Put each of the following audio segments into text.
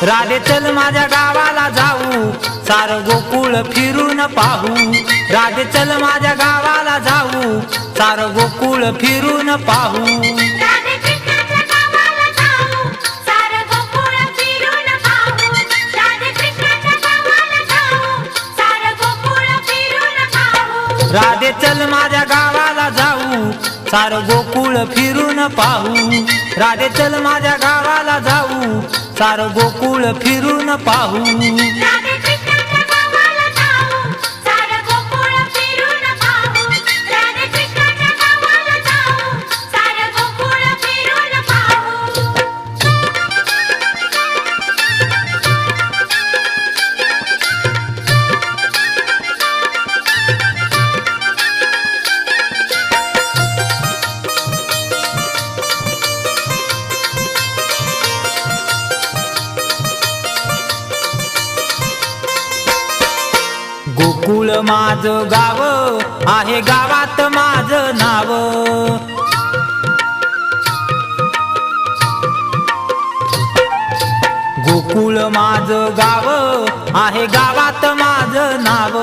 राधे चल माझ्या गावाला जाऊ, सार गोकुळ फिरून पाहू. राधे चल माझ्या गावाला जाऊ, सार गोकुळ फिरून पाहू. राधे कृष्णाच्या गावाला जाऊ, सार गोकुळ फिरून पाहू. राधे कृष्णाच्या गावाला जाऊ, सार गोकुळ फिरून पाहू. राधे चल माझ्या गावाला जाऊ, सार गोकुळ फिरून पाहू. राधे चल माझ्या गावाला जाऊ, सार गोकुळ फिरून पाहू. राधे कृष्णाच्या गावाला जाऊ, सार गोकुळ फिरून पाहू. राधे कृष्णाच्या गावाला जाऊ, सार गोकुळ फिरून पाहू. गोकुळ माझं गाव आहे, गावात माझं नाव. गोकुळ माझं गाव आहे, गावात माझं नाव.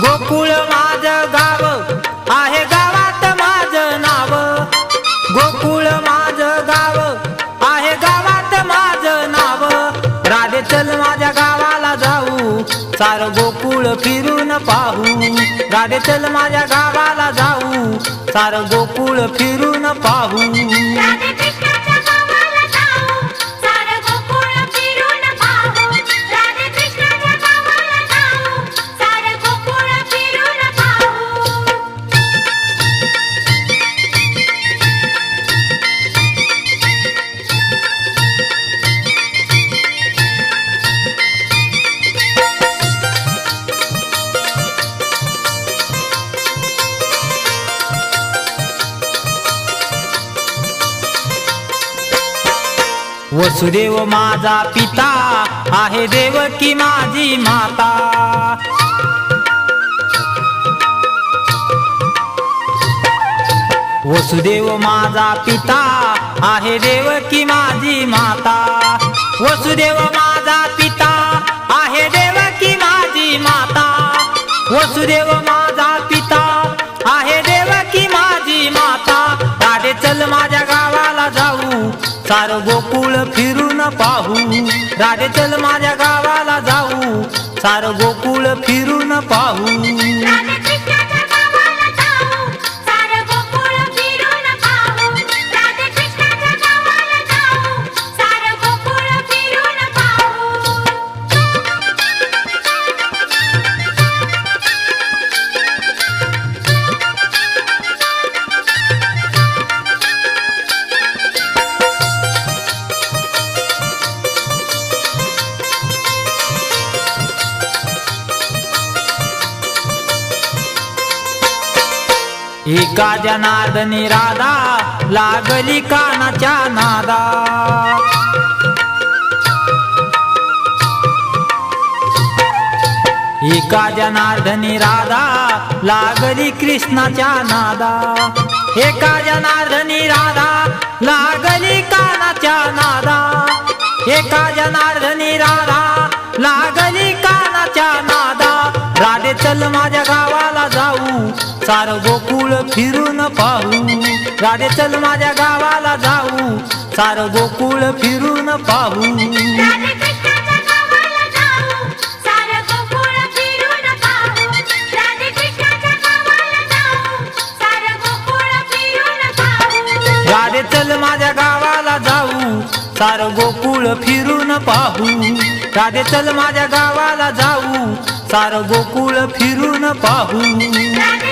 गोकुळ माझं गाव आहे, गावात माझं नाव. गोकुळ माझं गाव आहे, गावात माझं नाव. राधे चल माझ्या गावाला जाऊ, सार गोकुळ फिरून पाहू. राधे चल माझ्या गावाला जाऊ, सार गोकुळ फिरून पाहू. राधे कृष्णाच्या गावाला जाऊ, सार गोकुळ फिरून पाहू. राधे कृष्णाच्या गावाला जाऊ, सार गोकुळ फिरून पाहू. वसुदेव माझा पिता आहे, देवकी माझी माता. वसुदेव माझा पिता आहे, देवकी माझी माता. वसुदेव माझा पिता आहे, देवकी माझी माता. वसुदेव माझा पिता आहे, देवकी माझी माता. राधे चल माझ्या गावाला जाऊ, सार गोकुळ फिरून पाहू. राधे चल माझ्या गावाला जाऊ, सार गोकुळ फिरून पाहू. राधे कृष्णाच्या गावाला जाऊ, सार गोकुळ फिरून पाहू. राधे कृष्णाच्या गावाला जाऊ, सार गोकुळ फिरून पाहू. एका जनार्दनी राधा लागली कानाच्या नादा. एका जनार्दनी राधा लागली कृष्णाच्या नादा. एका जनार्दनी राधा लागली कानाच्या नादा. एका जनार्दनी राधा लागली कानाच्या नादा. राधे चल माझ्या गावाला जाऊ, सार गोकुळ फिरून पाहू. राधे चल माझ्या गावाला जाऊ, सार गोकुळ फिरून पाहू. राधे कृष्णाच्या गावाला जाऊ, सार गोकुळ फिरून पाहू. राधे कृष्णाच्या गावाला जाऊ, सार गोकुळ फिरून पाहू. राधे चल माझ्या गावाला जाऊ, सार गोकुळ फिरून पाहू. राधे चल माझ्या गावाला जाऊ, सार गोकुळ फिरून पाहू. राधे